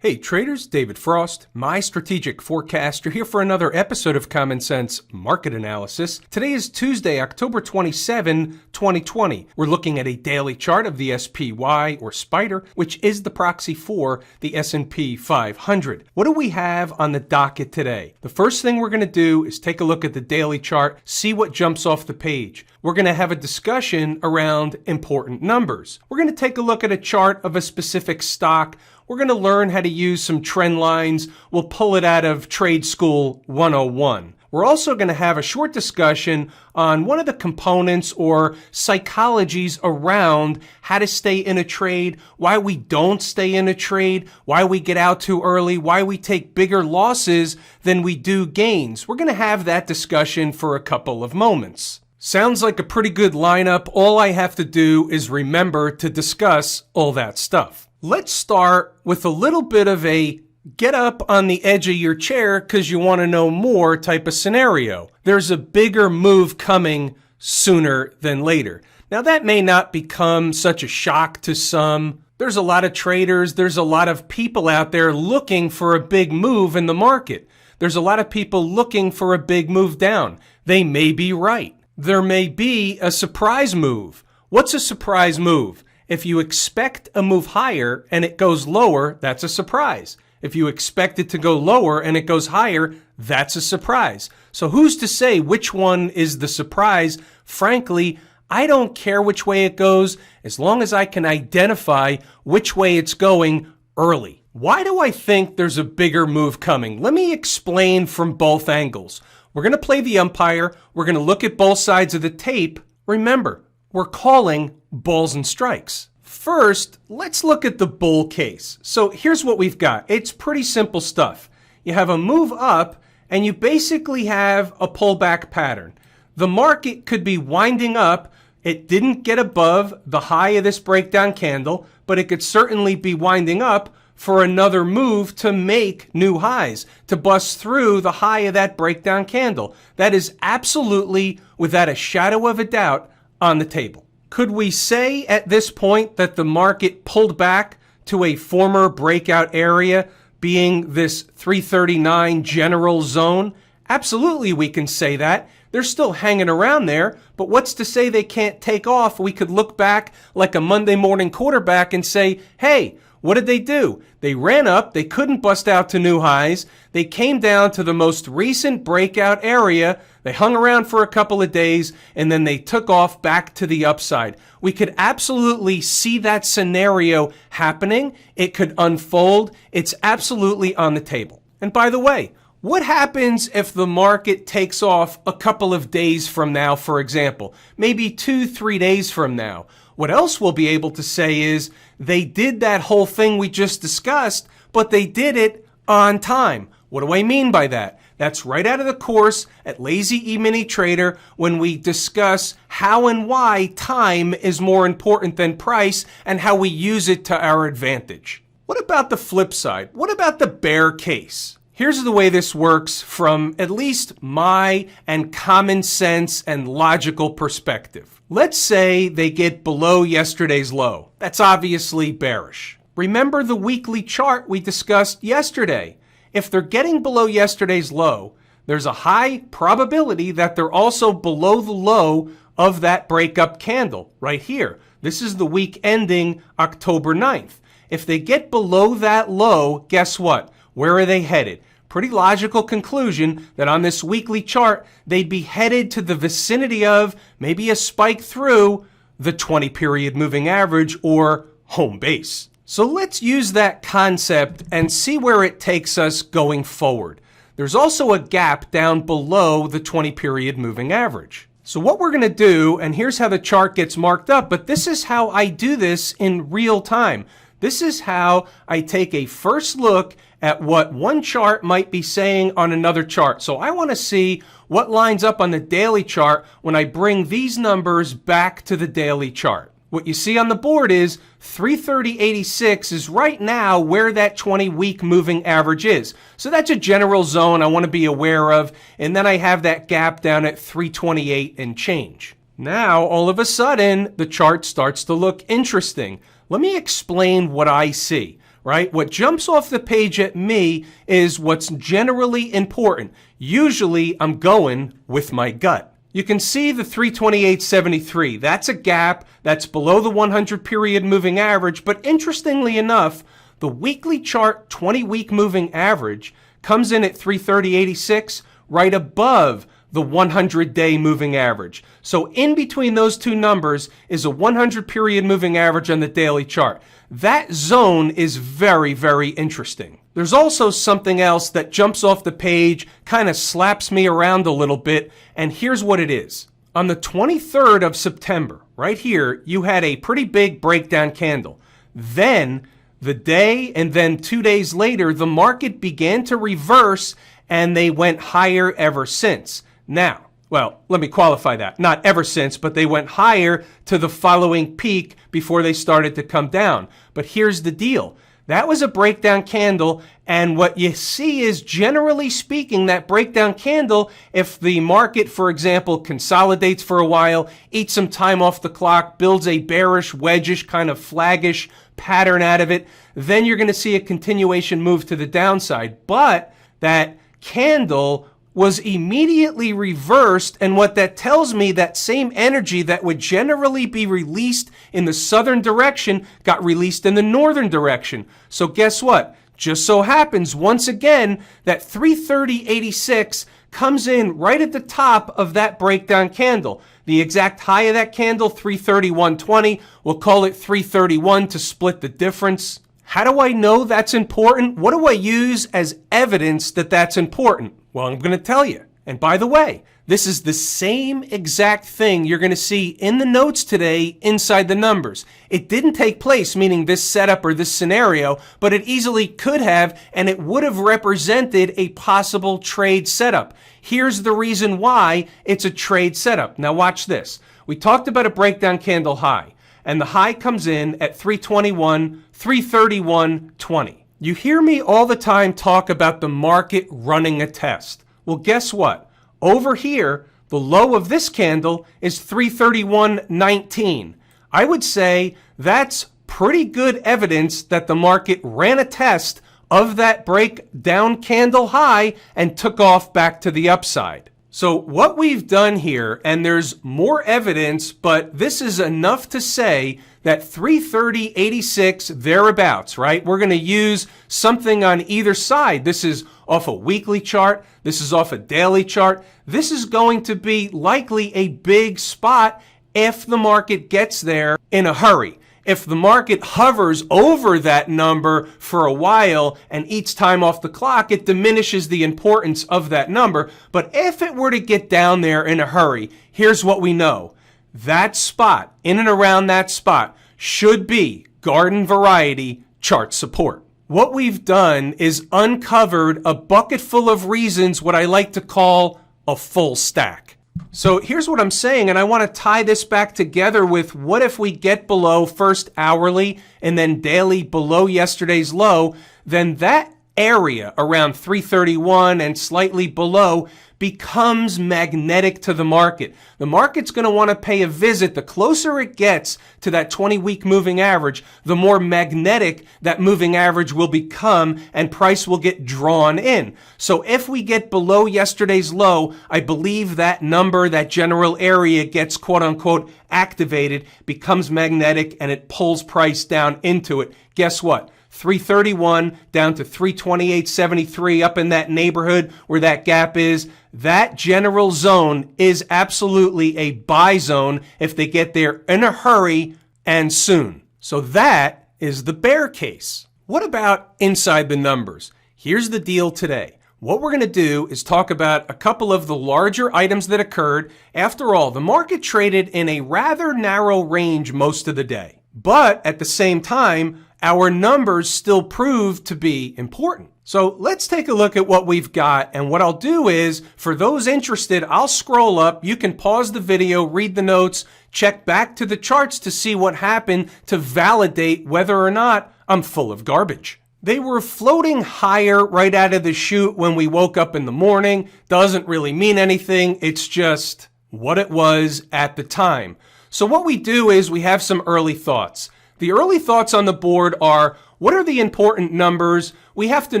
Hey traders, David Frost, my strategic forecaster here for another episode of Common Sense Market Analysis. Today is Tuesday, October 27, 2020. We're looking at a daily chart of the SPY or Spider, which is the proxy for the S&P 500. What do we have on the docket today? The first thing we're going to do is take a look at the daily chart, see what jumps off the page. We're going to have a discussion around important numbers. We're going to take a look at a chart of a specific stock. We're going to learn how to use some trend lines. We'll pull it out of Trade School 101. We're also going to have a short discussion on one of the components or psychologies around how to stay in a trade, why we don't stay in a trade, why we get out too early, why we take bigger losses than we do gains. We're going to have that discussion for a couple of moments. Sounds like a pretty good lineup. All I have to do is remember to discuss all that stuff. Let's start with a little bit of a get up on the edge of your chair because you want to know more type of scenario. There's a bigger move coming sooner than later. Now that may not become such a shock to some. There's a lot of traders, there's a lot of people out there looking for a big move in the market. There's a lot of people looking for a big move down. They may be right. There may be a surprise move. What's a surprise move? If you expect a move higher and it goes lower, that's a surprise. If you expect it to go lower and it goes higher, that's a surprise. So who's to say which one is the surprise? Frankly, I don't care which way it goes as long as I can identify which way it's going early. Why do I think there's a bigger move coming? Let me explain from both angles. We're going to play the umpire. We're going to look at both sides of the tape. Remember, we're calling balls and strikes. First, let's look at the bull case. So here's what we've got. It's pretty simple stuff. You have a move up and you basically have a pullback pattern. The market could be winding up. It didn't get above the high of this breakdown candle, but it could certainly be winding up for another move to make new highs, to bust through the high of that breakdown candle. That is absolutely, without a shadow of a doubt, on the table. Could we say at this point that the market pulled back to a former breakout area, being this 339 general zone? Absolutely, we can say that. They're still hanging around there, but what's to say they can't take off? We could look back like a Monday morning quarterback and say, hey, what did they do? They ran up, they couldn't bust out to new highs, they came down to the most recent breakout area, they hung around for a couple of days, and then they took off back to the upside. We could absolutely see that scenario happening. It could unfold. It's absolutely on the table. And by the way, what happens if the market takes off a couple of days from now, for example, maybe 2-3 days from now? What else we'll be able to say is they did that whole thing we just discussed, but they did it on time. What do I mean by that? That's right out of the course at Lazy E-mini Trader when we discuss how and why time is more important than price and how we use it to our advantage. What about the flip side? What about the bear case? Here's the way this works from at least my and common sense and logical perspective. Let's say they get below yesterday's low. That's obviously bearish. Remember the weekly chart we discussed yesterday. If they're getting below yesterday's low, there's a high probability that they're also below the low of that breakup candle right here. This is the week ending October 9th. If they get below that low, guess what? Where are they headed? Pretty logical conclusion that on this weekly chart, they'd be headed to the vicinity of maybe a spike through the 20-period moving average or home base. So let's use that concept and see where it takes us going forward. There's also a gap down below the 20-period moving average. So what we're going to do, and here's how the chart gets marked up, but this is how I do this in real time. This is how I take a first look at what one chart might be saying on another chart. So I want to see what lines up on the daily chart when I bring these numbers back to the daily chart. What you see on the board is 330.86 is right now where that 20-week moving average is. So that's a general zone I want to be aware of. And then I have that gap down at 328 and change. Now, all of a sudden, the chart starts to look interesting. Let me explain what I see. right? What jumps off the page at me is what's generally important. Usually I'm going with my gut. You can see the 328.73. That's a gap. That's below the 100 period moving average. But interestingly enough, the weekly chart 20-week moving average comes in at 330.86, right above the 100-day moving average. So in between those two numbers is a 100 period moving average on the daily chart. That zone is very, very interesting. There's also something else that jumps off the page, kind of slaps me around a little bit, and here's what it is. On the 23rd of September, right here, you had a pretty big breakdown candle. Then the day and then 2 days later, the market began to reverse and they went higher ever since. Now, well, let me qualify that. Not ever since, but they went higher to the following peak before they started to come down. But here's the deal. That was a breakdown candle, and what you see is, generally speaking, that breakdown candle, if the market, for example, consolidates for a while, eats some time off the clock, builds a bearish, wedgish, kind of flaggish pattern out of it, then you're going to see a continuation move to the downside. But that candle was immediately reversed, and what that tells me, that same energy that would generally be released in the southern direction got released in the northern direction. So guess what? Just so happens, once again, that 330.86 comes in right at the top of that breakdown candle. The exact high of that candle, 331.20. We'll call it 331 to split the difference. How do I know that's important? What do I use as evidence that that's important? Well, I'm going to tell you. And by the way, this is the same exact thing you're going to see in the notes today inside the numbers. It didn't take place, meaning this setup or this scenario, but it easily could have, and it would have represented a possible trade setup. Here's the reason why it's a trade setup. Now watch this. We talked about a breakdown candle high, and the high comes in at 321, 331.20. You hear me all the time talk about the market running a test. Well, guess what? Over here, the low of this candle is 331.19. I would say that's pretty good evidence that the market ran a test of that breakdown candle high and took off back to the upside. So what we've done here, and there's more evidence, but this is enough to say that 330.86 thereabouts, right? We're going to use something on either side. This is off a weekly chart. This is off a daily chart. This is going to be likely a big spot if the market gets there in a hurry. If the market hovers over that number for a while and eats time off the clock, it diminishes the importance of that number. But if it were to get down there in a hurry, here's what we know. That spot, in and around that spot, should be garden variety chart support. What we've done is uncovered a bucket full of reasons, what I like to call a full stack. So here's what I'm saying, and I want to tie this back together with what if we get below first hourly and then daily below yesterday's low, then that area around 331 and slightly below becomes magnetic to the market. The market's going to want to pay a visit. The closer it gets to that 20-week moving average, the more magnetic that moving average will become and price will get drawn in. So if we get below yesterday's low, I believe that number, that general area gets quote unquote activated, becomes magnetic, and it pulls price down into it. Guess what? 331 down to 328.73, up in that neighborhood where that gap is. That general zone is absolutely a buy zone if they get there in a hurry and soon. So that is the bear case. What about inside the numbers? Here's the deal today. What we're going to do is talk about a couple of the larger items that occurred. After all, the market traded in a rather narrow range most of the day. But at the same time, our numbers still prove to be important. So let's take a look at what we've got. And what I'll do is, for those interested, I'll scroll up. You can pause the video, read the notes, check back to the charts to see what happened to validate whether or not I'm full of garbage. They were floating higher right out of the chute when we woke up in the morning. Doesn't really mean anything. It's just what it was at the time. So what we do is we have some early thoughts. The early thoughts on the board are, What are the important numbers? We have to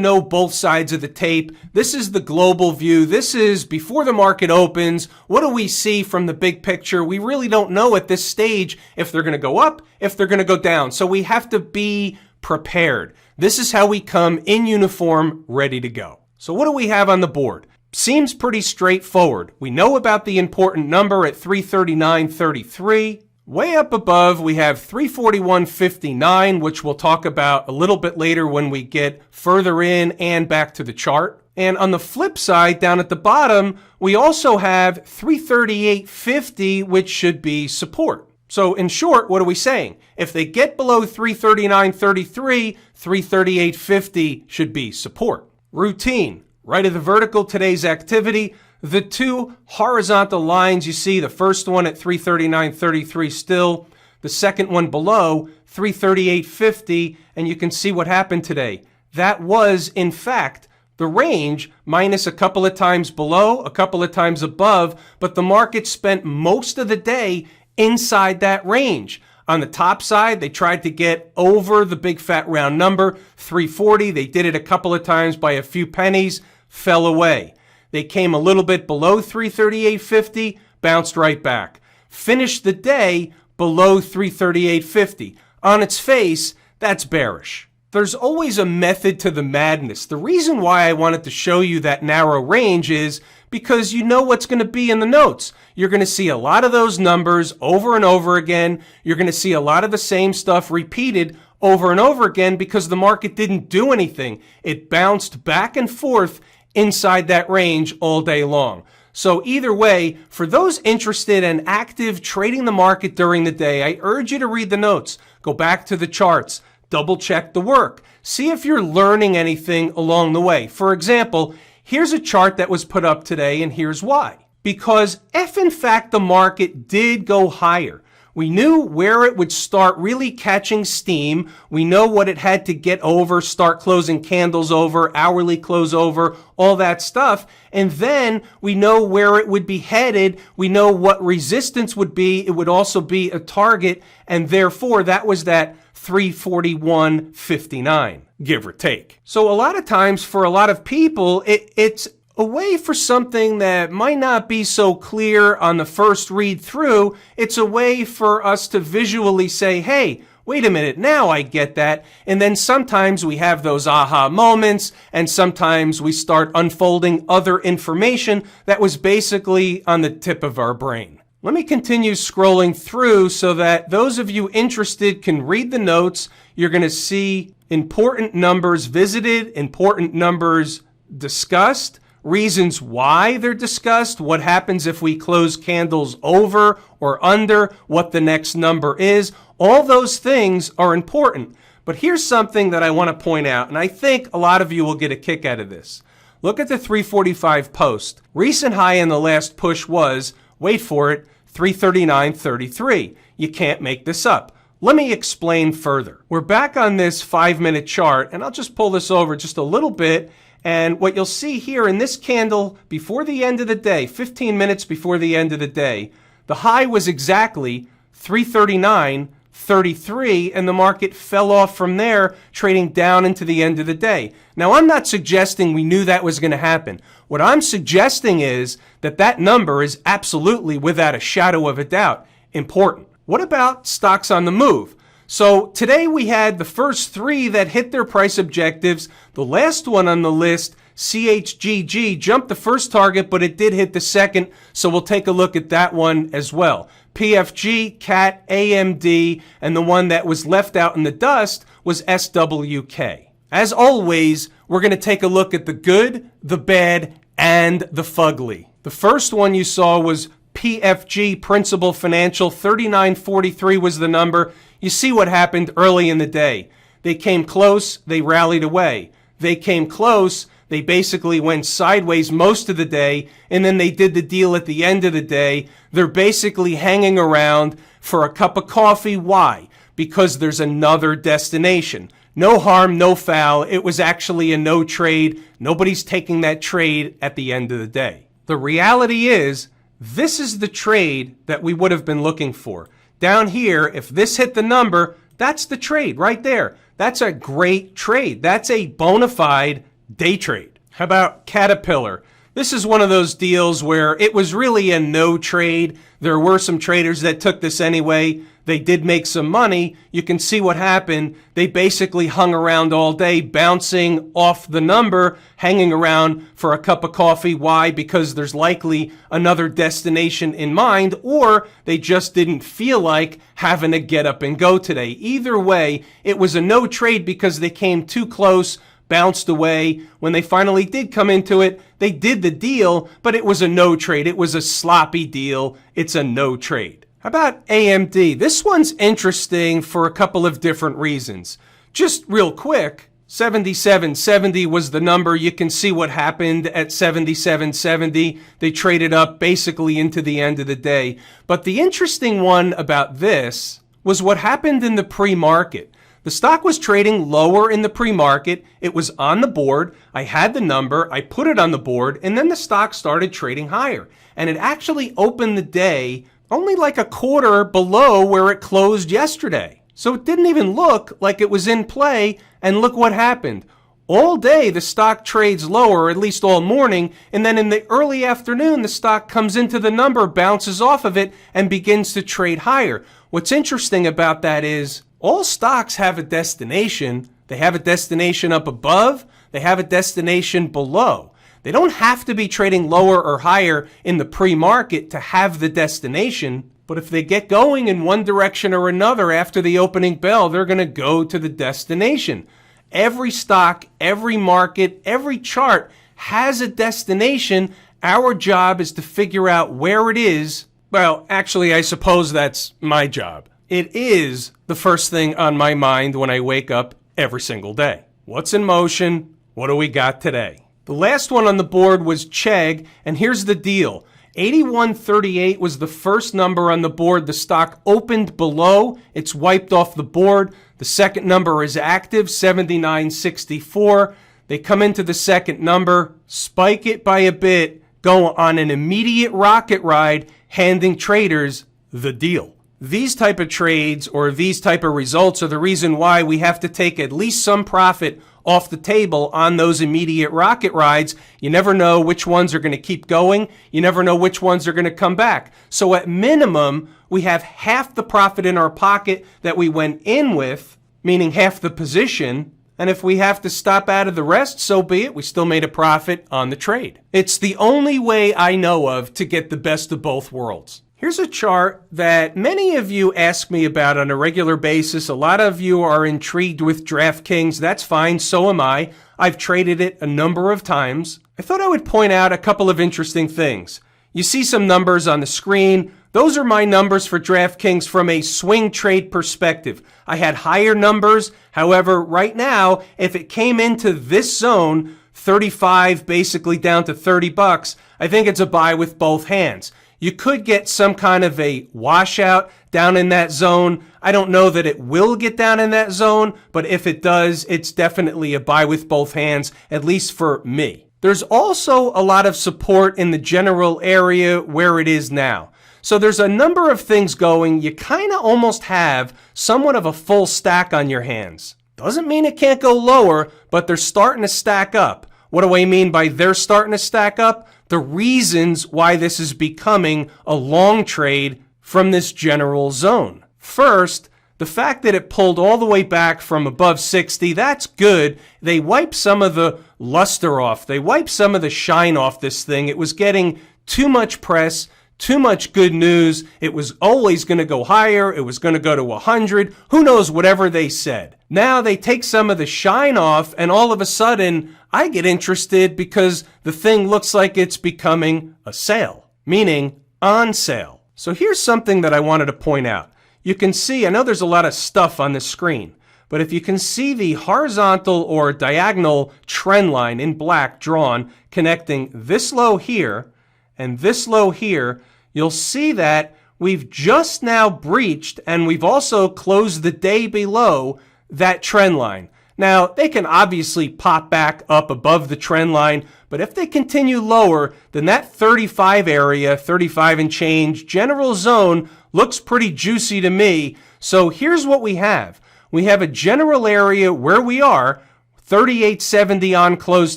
know both sides of the tape. This is the global view. This is before the market opens. What do we see from the big picture? We really don't know at this stage if they're going to go up, if they're going to go down. So we have to be prepared. This is how we come in uniform, ready to go. So what do we have on the board? Seems pretty straightforward. We know about the important number at 339.33. Way up above, we have 341.59, which we'll talk about a little bit later when we get further in and back to the chart. And on the flip side, down at the bottom, we also have 338.50, which should be support. So in short, what are we saying? If they get below 339.33, 338.50 should be support. Routine. Right of the vertical, today's activity. The two horizontal lines you see, the first one at 339.33 still, the second one below 338.50, and you can see what happened today. That was, in fact, the range minus a couple of times below, a couple of times above, but the market spent most of the day inside that range. On the top side, they tried to get over the big fat round number, 340. They did it a couple of times by a few pennies, fell away. They came a little bit below 338.50, bounced right back. Finished the day below 338.50. On its face, that's bearish. There's always a method to the madness. The reason why I wanted to show you that narrow range is because you know what's going to be in the notes. You're going to see a lot of those numbers over and over again. You're going to see a lot of the same stuff repeated over and over again because the market didn't do anything. It bounced back and forth inside that range all day long. So either way, for those interested and active trading the market during the day, I urge you to read the notes. Go back to the charts. Double check the work. See if you're learning anything along the way. For example, here's a chart that was put up today, and here's why. Because if in fact the market did go higher, we knew where it would start really catching steam. We know what it had to get over, start closing candles over, hourly close over, all that stuff. And then we know where it would be headed. We know what resistance would be. It would also be a target. And therefore, that was that 341.59, give or take. So a lot of times for a lot of people, it's a way for something that might not be so clear on the first read through. It's a way for us to visually say, hey, wait a minute, now I get that. And then sometimes we have those aha moments, and sometimes we start unfolding other information that was basically on the tip of our brain. Let me continue scrolling through so that those of you interested can read the notes. You're going to see important numbers visited, important numbers discussed, reasons why they're discussed, what happens if we close candles over or under, what the next number is. All those things are important. But here's something that I want to point out, and I think a lot of you will get a kick out of this. Look at the 345 post. Recent high in the last push was, wait for it, 339.33. You can't make this up. Let me explain further. We're back on this 5-minute chart, and I'll just pull this over just a little bit. And what you'll see here in this candle before the end of the day, 15 minutes before the end of the day, the high was exactly 339.33, and the market fell off from there, trading down into the end of the day. Now, I'm not suggesting we knew that was going to happen. What I'm suggesting is that that number is absolutely, without a shadow of a doubt, important. What about stocks on the move? So today we had the first three that hit their price objectives. The last one on the list, CHGG, jumped the first target, but it did hit the second. So we'll take a look at that one as well. PFG, CAT, AMD, and the one that was left out in the dust was SWK. As always, we're going to take a look at the good, the bad, and the fugly. The first one you saw was PFG, Principal Financial, 39.43 was the number. You see what happened early in the day. They came close, they rallied away. They came close, they basically went sideways most of the day, and then they did the deal at the end of the day. They're basically hanging around for a cup of coffee. Why? Because there's another destination. No harm, no foul. It was actually a no trade. Nobody's taking that trade at the end of the day. The reality is, this is the trade that we would have been looking for. Down here, if this hit the number, that's the trade right there. that's a great trade. That's a bona fide day trade. How about Caterpillar? This is one of those deals where it was really a no trade. There were some traders that took this anyway. They did make some money. You can see what happened. They basically hung around all day, bouncing off the number, hanging around for a cup of coffee. Why? Because there's likely another destination in mind, or they just didn't feel like having to get up and go today. Either way, it was a no trade because they came too close, bounced away. When they finally did come into it, they did the deal, but it was a no trade. It was a sloppy deal. It's a no trade. How about AMD? This one's interesting for a couple of different reasons. Just real quick, 77.70 was the number. You can see what happened at 77.70. They traded up basically into the end of the day. But the interesting one about this was what happened in the pre-market. The stock was trading lower in the pre-market. It was on the board. I had the number. I put it on the board, and then the stock started trading higher. And it actually opened the day only like a quarter below where it closed yesterday. So it didn't even look like it was in play, and look what happened. All day, the stock trades lower, or at least all morning, and then in the early afternoon, the stock comes into the number, bounces off of it, and begins to trade higher. What's interesting about that is all stocks have a destination. They have a destination up above. They have a destination below. They don't have to be trading lower or higher in the pre-market to have the destination. But if they get going in one direction or another after the opening bell, they're going to go to the destination. Every stock, every market, every chart has a destination. Our job is to figure out where it is. Well, actually, I suppose that's my job. It is the first thing on my mind when I wake up every single day. What's in motion? What do we got today? The last one on the board was Chegg, and here's the deal. 81.38 was the first number on the board. The stock opened below. It's wiped off the board. The second number is active, 79.64. They come into the second number, spike it by a bit, go on an immediate rocket ride, handing traders the deal. These type of trades or these type of results are the reason why we have to take at least some profit off the table on those immediate rocket rides. You never know which ones are going to keep going. You never know which ones are going to come back. So at minimum, we have half the profit in our pocket that we went in with, meaning half the position. And if we have to stop out of the rest, so be it. We still made a profit on the trade. It's the only way I know of to get the best of both worlds. Here's a chart that many of you ask me about on a regular basis. A lot of you are intrigued with DraftKings. That's fine. So am I. I've traded it a number of times. I thought I would point out a couple of interesting things. You see some numbers on the screen. Those are my numbers for DraftKings from a swing trade perspective. I had higher numbers. However, right now, if it came into this zone, 35 basically down to $30, I think it's a buy with both hands. You could get some kind of a washout down in that zone. I don't know that it will get down in that zone, but if it does, it's definitely a buy with both hands, at least for me. There's also a lot of support in the general area where it is now. So there's a number of things going. You kind of almost have somewhat of a full stack on your hands. Doesn't mean it can't go lower, but they're starting to stack up. What do I mean by they're starting to stack up? The reasons why this is becoming a long trade from this general zone. First, the fact that it pulled all the way back from above 60, that's good. They wiped some of the luster off. They wiped some of the shine off this thing. It was getting too much press, too much good news. It was always going to go higher. It was going to go to 100. Who knows, whatever they said. Now they take some of the shine off, and all of a sudden, I get interested because the thing looks like it's becoming a sale, meaning on sale. So here's something that I wanted to point out. You can see, I know there's a lot of stuff on the screen, but if you can see the horizontal or diagonal trend line in black drawn connecting this low here and this low here, you'll see that we've just now breached and we've also closed the day below that trend line. Now, they can obviously pop back up above the trend line, but if they continue lower, then that 35 area, 35 and change, general zone looks pretty juicy to me. So here's what we have. We have a general area where we are, 38.70 on close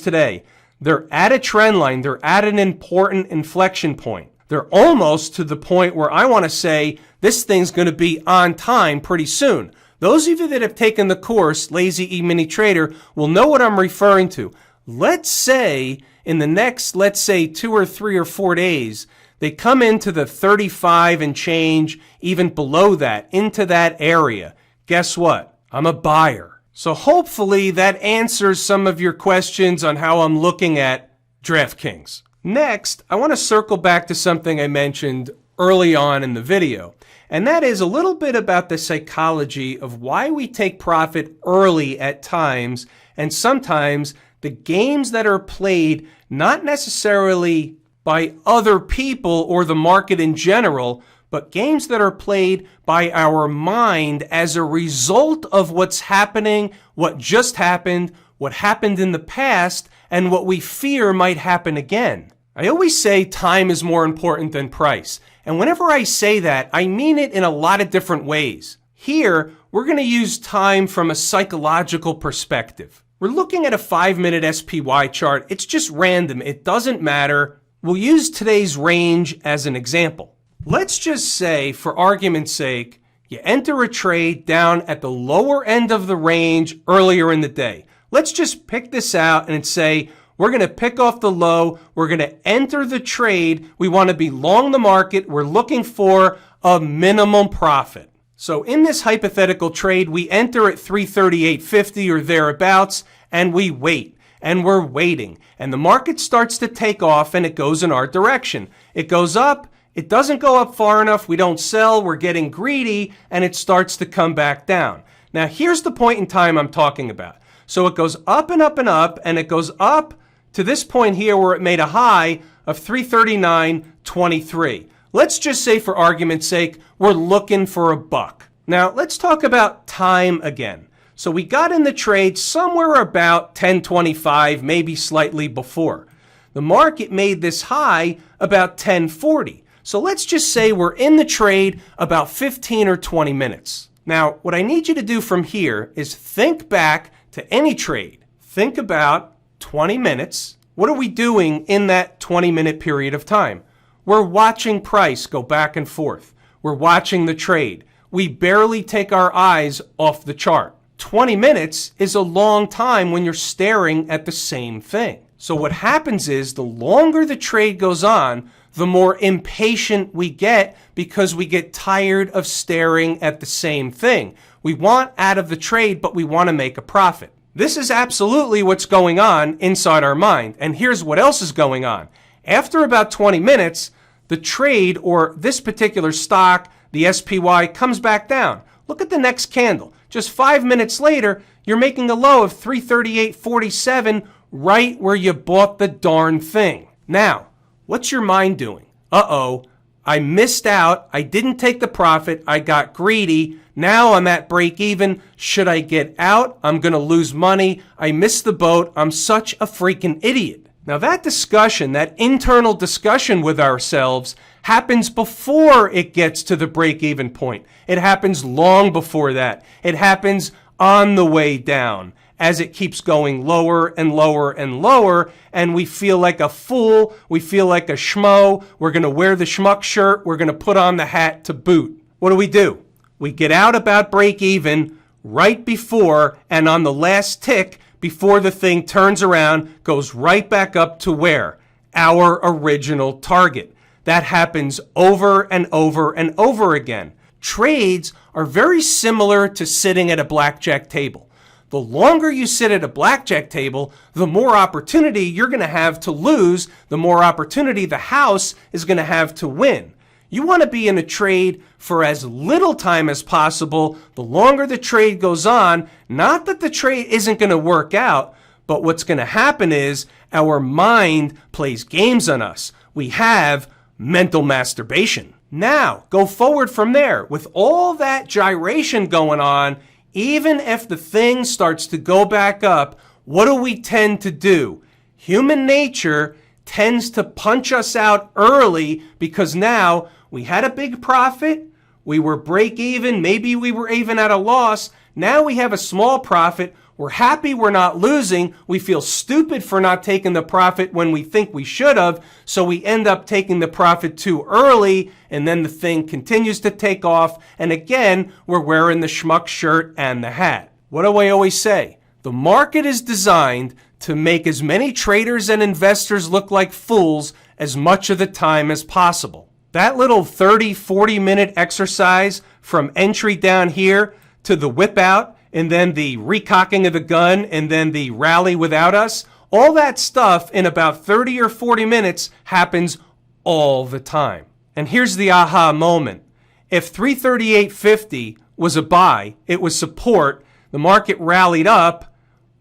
today. They're at a trend line. They're at an important inflection point. They're almost to the point where I want to say this thing's going to be on time pretty soon. Those of you that have taken the course, Lazy E-mini Trader, will know what I'm referring to. Let's say in the next, 2 or 3 or 4 days, they come into the 35 and change, even below that, into that area. Guess what? I'm a buyer. So hopefully that answers some of your questions on how I'm looking at DraftKings. Next, I want to circle back to something I mentioned early on in the video, and that is a little bit about the psychology of why we take profit early at times, and sometimes the games that are played not necessarily by other people or the market in general, but games that are played by our mind as a result of what's happening, what just happened, what happened in the past, and what we fear might happen again. I always say time is more important than price. And whenever I say that, I mean it in a lot of different ways. Here, we're going to use time from a psychological perspective. We're looking at a 5-minute SPY chart. It's just random. It doesn't matter. We'll use today's range as an example. Let's just say, for argument's sake, you enter a trade down at the lower end of the range earlier in the day. Let's just pick this out and say, we're going to pick off the low. We're going to enter the trade. We want to be long the market. We're looking for a minimum profit. So in this hypothetical trade, we enter at 338.50 or thereabouts, and we wait. And we're waiting. And the market starts to take off, and it goes in our direction. It goes up. It doesn't go up far enough. We don't sell. We're getting greedy, and it starts to come back down. Now, here's the point in time I'm talking about. So it goes up and up and up, and it goes up to this point here where it made a high of 339.23. Let's just say, for argument's sake, we're looking for a buck. Now, let's talk about time again. So we got in the trade somewhere about 10:25, maybe slightly before. The market made this high about 10:40. So let's just say we're in the trade about 15 or 20 minutes. Now, what I need you to do from here is think back to any trade. Think about 20 minutes. What are we doing in that 20-minute period of time? We're watching price go back and forth. We're watching the trade. We barely take our eyes off the chart. 20 minutes is a long time when you're staring at the same thing. So what happens is the longer the trade goes on, the more impatient we get because we get tired of staring at the same thing. We want out of the trade, but we want to make a profit. This is absolutely what's going on inside our mind. And here's what else is going on. After about 20 minutes, the trade or this particular stock, the SPY, comes back down. Look at the next candle. Just 5 minutes later, you're making a low of 338.47 right where you bought the darn thing. Now, what's your mind doing? Uh-oh, I missed out. I didn't take the profit. I got greedy. Now I'm at break even. Should I get out? I'm going to lose money. I missed the boat. I'm such a freaking idiot. Now that discussion, that internal discussion with ourselves happens before it gets to the break-even point. It happens long before that. It happens on the way down as it keeps going lower and lower and lower, and we feel like a fool. We feel like a schmo. We're going to wear the schmuck shirt. We're going to put on the hat to boot. What do? We get out about break-even right before and on the last tick before the thing turns around, goes right back up to where? Our original target. That happens over and over and over again. Trades are very similar to sitting at a blackjack table. The longer you sit at a blackjack table, the more opportunity you're going to have to lose, the more opportunity the house is going to have to win. You want to be in a trade for as little time as possible. The longer the trade goes on, not that the trade isn't going to work out, but what's going to happen is our mind plays games on us. We have mental masturbation. Now, go forward from there. With all that gyration going on, even if the thing starts to go back up, what do we tend to do? Human nature tends to punch us out early because now we had a big profit, we were break even, maybe we were even at a loss. Now we have a small profit. We're happy we're not losing. We feel stupid for not taking the profit when we think we should have. So we end up taking the profit too early, and then the thing continues to take off. And again, we're wearing the schmuck shirt and the hat. What do I always say? The market is designed to make as many traders and investors look like fools as much of the time as possible. That little 30, 40-minute exercise from entry down here to the whip out, and then the recocking of the gun, and then the rally without us, all that stuff in about 30 or 40 minutes happens all the time. And here's the aha moment. If 338.50 was a buy, it was support, the market rallied up,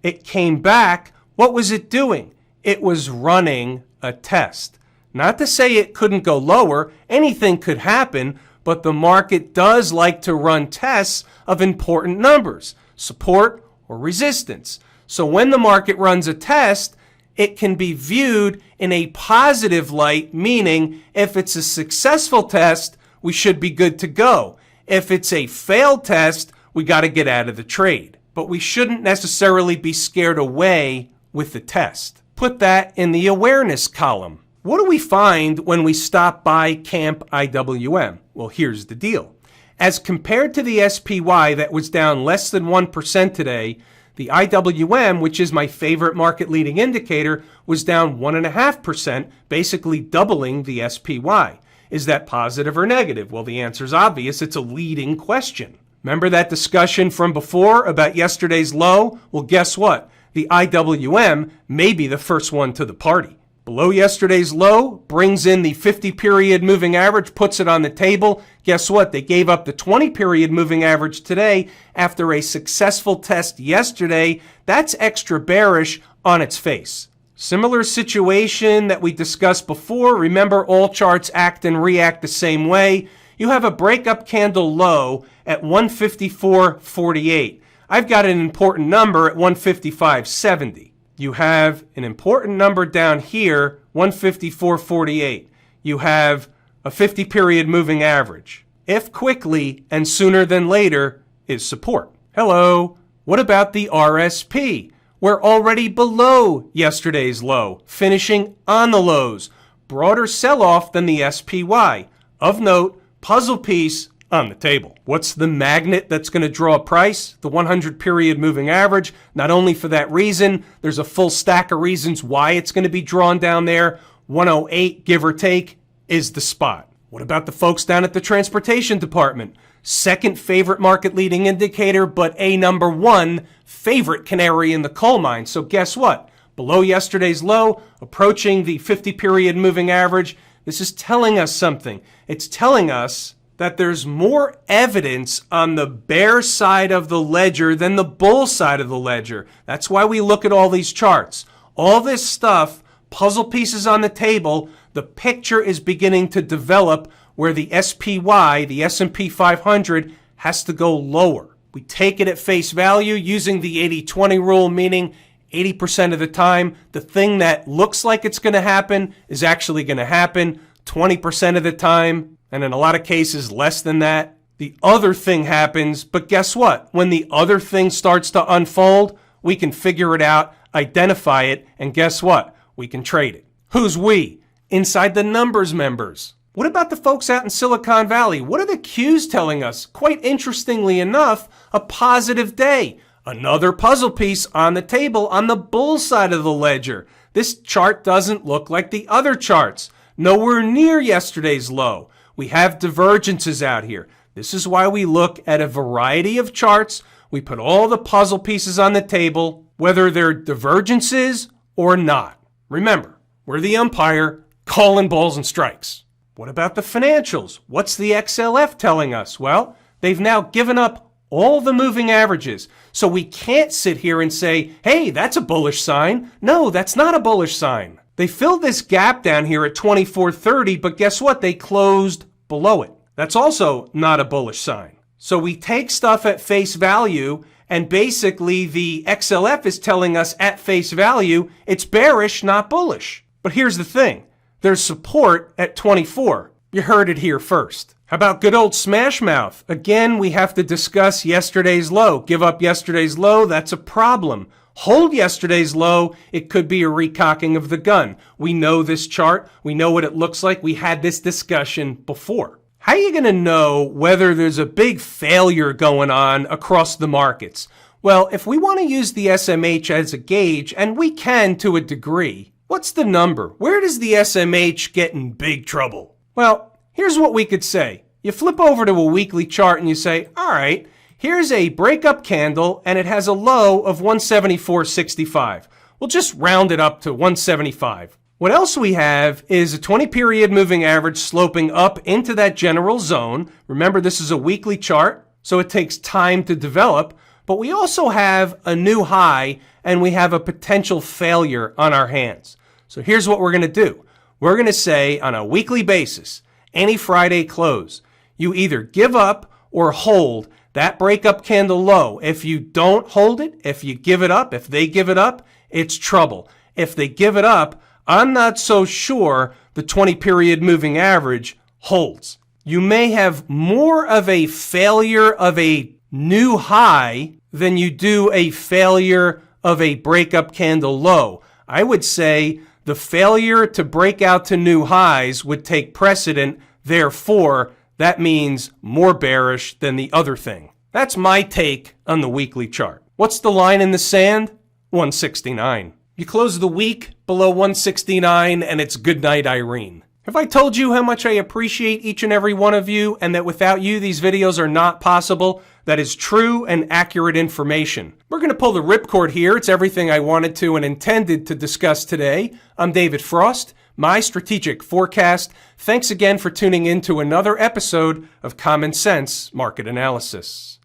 it came back, what was it doing? It was running a test. Not to say it couldn't go lower, anything could happen, but the market does like to run tests of important numbers, support or resistance. So when the market runs a test, it can be viewed in a positive light, meaning if it's a successful test, we should be good to go. If it's a failed test, we got to get out of the trade. But we shouldn't necessarily be scared away with the test. Put that in the awareness column. What do we find when we stop by Camp IWM? Well, here's the deal. As compared to the SPY that was down less than 1% today, the IWM, which is my favorite market leading indicator, was down 1.5%, basically doubling the SPY. Is that positive or negative? Well, the answer is obvious. It's a leading question. Remember that discussion from before about yesterday's low? Well, guess what? The IWM may be the first one to the party. Below yesterday's low, brings in the 50-period moving average, puts it on the table. Guess what? They gave up the 20-period moving average today after a successful test yesterday. That's extra bearish on its face. Similar situation that we discussed before. Remember, all charts act and react the same way. You have a breakup candle low at 154.48. I've got an important number at 155.70. You have an important number down here, 154.48. You have a 50-period moving average. If quickly and sooner than later is support. Hello. What about the RSP? We're already below yesterday's low, finishing on the lows. Broader sell-off than the SPY. Of note, puzzle piece on the table. What's the magnet that's going to draw a price? The 100-period moving average. Not only for that reason, there's a full stack of reasons why it's going to be drawn down there. 108, give or take, is the spot. What about the folks down at the transportation department? Second favorite market leading indicator, but a number one favorite canary in the coal mine. So guess what? Below yesterday's low, approaching the 50-period moving average. This is telling us something. It's telling us that there's more evidence on the bear side of the ledger than the bull side of the ledger. That's why we look at all these charts. All this stuff, puzzle pieces on the table, the picture is beginning to develop where the SPY, the S&P 500, has to go lower. We take it at face value using the 80-20 rule, meaning 80% of the time, the thing that looks like it's going to happen is actually going to happen. 20% of the time, and in a lot of cases less than that, the other thing happens. But guess what? When the other thing starts to unfold, we can figure it out, identify it, and guess what? We can trade it. Who's we? Inside the numbers members. What about the folks out in Silicon Valley? What are the cues telling us? Quite interestingly enough, a positive day. Another puzzle piece on the table on the bull side of the ledger. This chart doesn't look like the other charts. Nowhere near yesterday's low. We have divergences out here. This is why we look at a variety of charts. We put all the puzzle pieces on the table, whether they're divergences or not. Remember, we're the umpire calling balls and strikes. What about the financials? What's the XLF telling us? Well, they've now given up all the moving averages. So we can't sit here and say, hey, that's a bullish sign. No, that's not a bullish sign. They filled this gap down here at 24.30, but guess what? They closed below it. That's also not a bullish sign. So we take stuff at face value, and basically the XLF is telling us at face value it's bearish, not bullish. But here's the thing. There's support at 24. You heard it here first. How about good old smash mouth? Again, we have to discuss yesterday's low. Give up yesterday's low, that's a problem. Hold yesterday's low, it could be a recocking of the gun. We know this chart. We know what it looks like. We had this discussion before. How are you going to know whether there's a big failure going on across the markets? Well, if we want to use the SMH as a gauge, and we can to a degree, what's the number? Where does the SMH get in big trouble? Well, here's what we could say. You flip over to a weekly chart and you say, all right, here's a breakup candle and it has a low of 174.65. We'll just round it up to 175. What else we have is a 20-period moving average sloping up into that general zone. Remember, this is a weekly chart, so it takes time to develop. But we also have a new high and we have a potential failure on our hands. So here's what we're going to do. We're going to say on a weekly basis, any Friday close, you either give up or hold that breakup candle low. If you don't hold it, if you give it up, if they give it up, it's trouble. If they give it up, I'm not so sure the 20-period moving average holds. You may have more of a failure of a new high than you do a failure of a breakup candle low. I would say the failure to break out to new highs would take precedent. Therefore, that means more bearish than the other thing. That's my take on the weekly chart. What's the line in the sand? 169. You close the week below 169 and it's good night, Irene. Have I told you how much I appreciate each and every one of you and that without you these videos are not possible? That is true and accurate information. We're going to pull the ripcord here. It's everything I wanted to and intended to discuss today. I'm David Frost, my strategic forecast. Thanks again for tuning in to another episode of Common Sense Market Analysis.